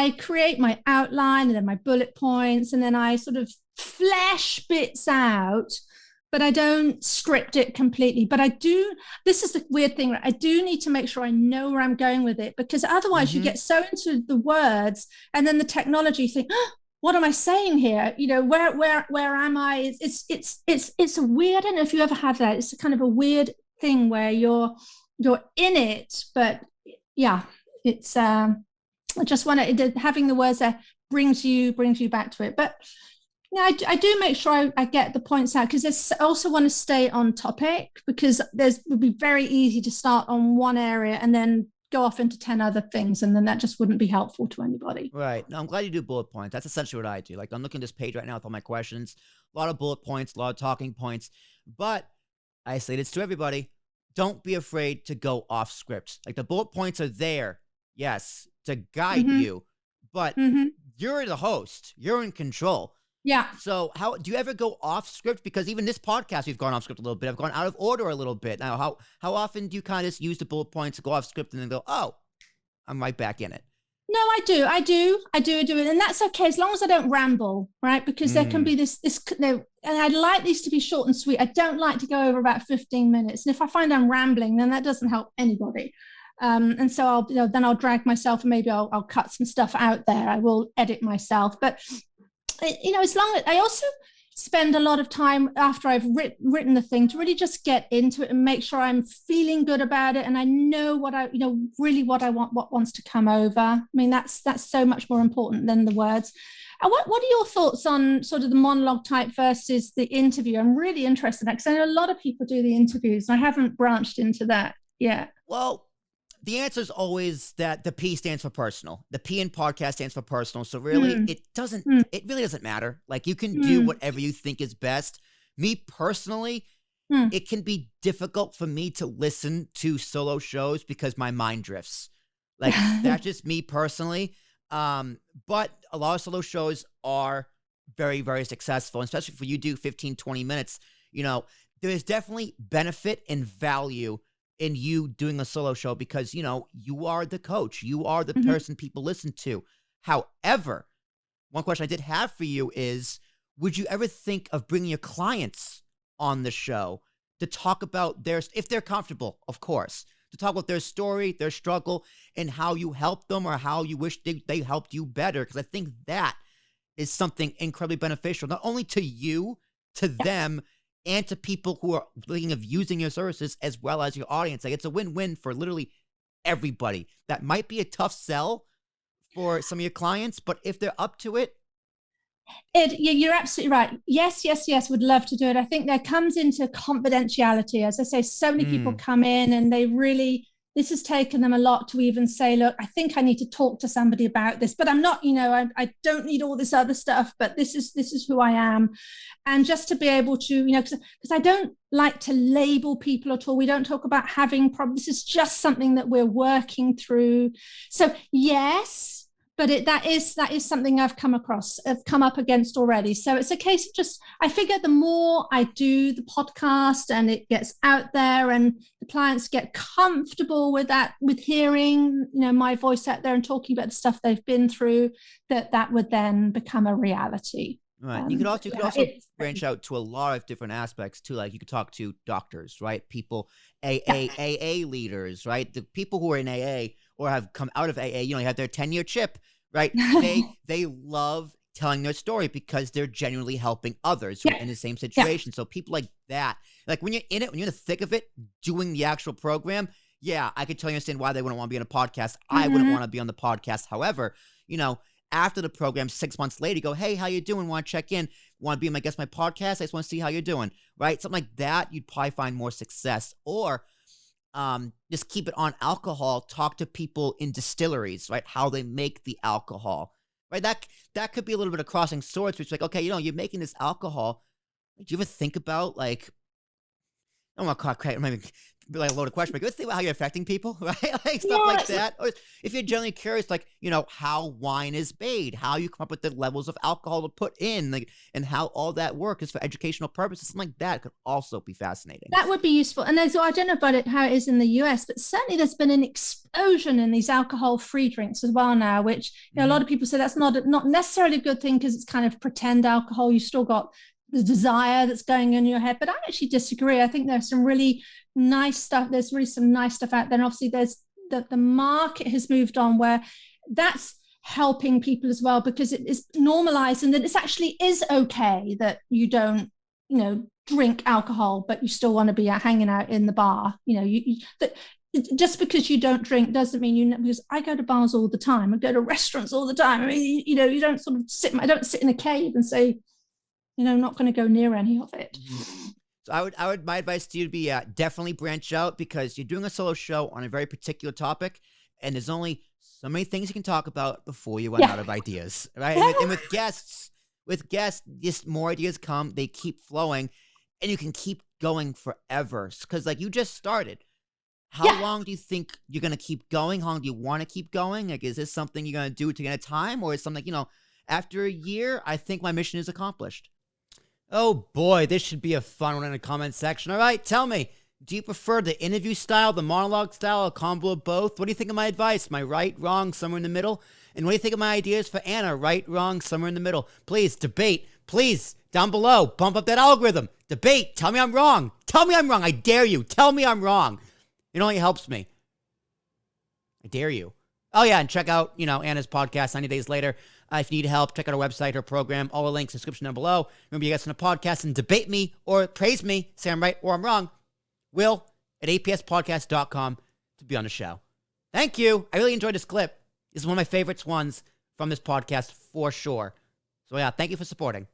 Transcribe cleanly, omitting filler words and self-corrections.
I create my outline and then my bullet points, and then I sort of flesh bits out, but I don't script it completely. But I do, this is the weird thing, right? I do need to make sure I know where I'm going with it, because otherwise you Mm-hmm. get so into the words and then the technology, you think, oh, what am I saying here? Where am I? It's a weird, I don't know if you ever had that. It's a kind of a weird thing where you're in it, but yeah, it's I just want to, having the words there brings you back to it. But yeah, I do make sure I get the points out, because I also want to stay on topic, because it would be very easy to start on one area and then go off into 10 other things, and then that just wouldn't be helpful to anybody. Right. No, I'm glad you do bullet points. That's essentially what I do. Like, I'm looking at this page right now with all my questions, a lot of bullet points, a lot of talking points. But I say this to everybody: don't be afraid to go off script. Like, the bullet points are there, yes, to guide Mm-hmm. you, but Mm-hmm. you're the host. You're in control. Yeah. So, how do you ever go off script? Because even this podcast, we've gone off script a little bit. I've gone out of order a little bit. Now, how often do you kind of just use the bullet points to go off script and then go, oh, I'm right back in it? No, I do it, and that's okay as long as I don't ramble, right? Because there can Mm, be this, and I like these to be short and sweet. I don't like to go over about 15 minutes, and if I find I'm rambling, then that doesn't help anybody. And so then I'll drag myself, and maybe I'll cut some stuff out there. I will edit myself, but as long as I also spend a lot of time after I've written the thing to really just get into it and make sure I'm feeling good about it, and I know what really what I want, what wants to come over. I mean, that's so much more important than the words. What are your thoughts on sort of the monologue type versus the interview? I'm really interested in that, because I know a lot of people do the interviews, and I haven't branched into that yet. well, the answer is always that the P stands for personal. The P in podcast stands for personal. So really, Mm, it mm, it really doesn't matter. Like, you can do mm, whatever you think is best. Me personally, mm. it can be difficult for me to listen to solo shows because my mind drifts. Like, that's just me personally. But a lot of solo shows are very, very successful, especially if you do 15, 20 minutes. You know, there's definitely benefit and value in you doing a solo show because, you are the coach. You are the Mhm. person people listen to. However, one question I did have for you is, would you ever think of bringing your clients on the show to talk about if they're comfortable, of course, to talk about their story, their struggle, and how you helped them or how you wish they helped you better? Because I think that is something incredibly beneficial, not only to you, to Yeah. them, and to people who are thinking of using your services as well as your audience. Like, it's a win-win for literally everybody. That might be a tough sell for some of your clients, but if they're up to it. You're absolutely right. Yes, yes, yes. Would love to do it. I think there comes into confidentiality. As I say, so many people Mm, come in and they really, this has taken them a lot to even say, look, I think I need to talk to somebody about this, but I'm not, I don't need all this other stuff, but this is who I am. And just to be able to, because I don't like to label people at all. We don't talk about having problems. This is just something that we're working through. So yes, but that is something I've come up against already. So it's a case of just, I figure the more I do the podcast and it gets out there and the clients get comfortable with that, with hearing, my voice out there and talking about the stuff they've been through, that would then become a reality. right. And you could also It's branch out to a lot of different aspects too. Like, you could talk to doctors, right? People, yeah. AA leaders, right? The people who are in AA or have come out of AA, you have their 10-year chip, right? They love telling their story because they're genuinely helping others who are Yeah, in the same yeah. situation. So people like that, like when you're in it, when you're in the thick of it, doing the actual program, yeah, I could totally understand why they wouldn't want to be on a podcast. I wouldn't Mm-hmm. want to be on the podcast. However, you know, after the program, 6 months later, you go, hey, how you doing? Want to check in? Want to be my guest, my podcast? I just want to see how you're doing, right? Something like that, you'd probably find more success. Or just keep it on alcohol. Talk to people in distilleries, right? How they make the alcohol, right? That could be a little bit of crossing swords, which is like, okay, you're making this alcohol. Do you ever think about like I don't want to call credit, maybe be like a loaded question, but let's think about how you're affecting people, right? Like stuff Yeah, like that. Or if you're generally curious, like, how wine is made, how you come up with the levels of alcohol to put in, like, and how all that work is for educational purposes, something like that could also be fascinating. that would be useful. And there's, I don't know about it, how it is in the US, but certainly there's been an explosion in these alcohol-free drinks as well now, which a lot of people say that's not necessarily a good thing because it's kind of pretend alcohol. You still got the desire that's going in your head. But I actually disagree. I think there's some really nice stuff. There's really some nice stuff out there. And obviously there's the market has moved on where that's helping people as well, because it is normalized and that it actually is okay that you don't, drink alcohol, but you still want to be hanging out in the bar. Just because you don't drink doesn't mean because I go to bars all the time. I go to restaurants all the time. I mean, you don't sort of I don't sit in a cave and say, I'm not going to go near any of it. So my advice to you would be definitely branch out, because you're doing a solo show on a very particular topic, and there's only so many things you can talk about before you run out of ideas, right? And with guests, just more ideas come, they keep flowing, and you can keep going forever. Because like you just started. How long do you think you're going to keep going? How long do you want to keep going? Like, is this something you're going to do to get a time, or is something, after a year, I think my mission is accomplished? Oh boy, this should be a fun one in the comment section. All right, tell me, do you prefer the interview style, the monologue style, a combo of both? What do you think of my advice? Am I right, wrong, somewhere in the middle? And what do you think of my ideas for Anna? Right, wrong, somewhere in the middle? Please, debate. Please, down below, bump up that algorithm. Debate. Tell me I'm wrong. Tell me I'm wrong. I dare you. Tell me I'm wrong. It only helps me. I dare you. Oh, yeah, and check out, Anna's podcast, 90 Days Later. If you need help, check out our website, her program, all the links, description down below. Remember, you guys on the podcast and debate me or praise me, say I'm right or I'm wrong. Will at apspodcast.com to be on the show. Thank you. I really enjoyed this clip. This is one of my favorites ones from this podcast for sure. So, yeah, thank you for supporting.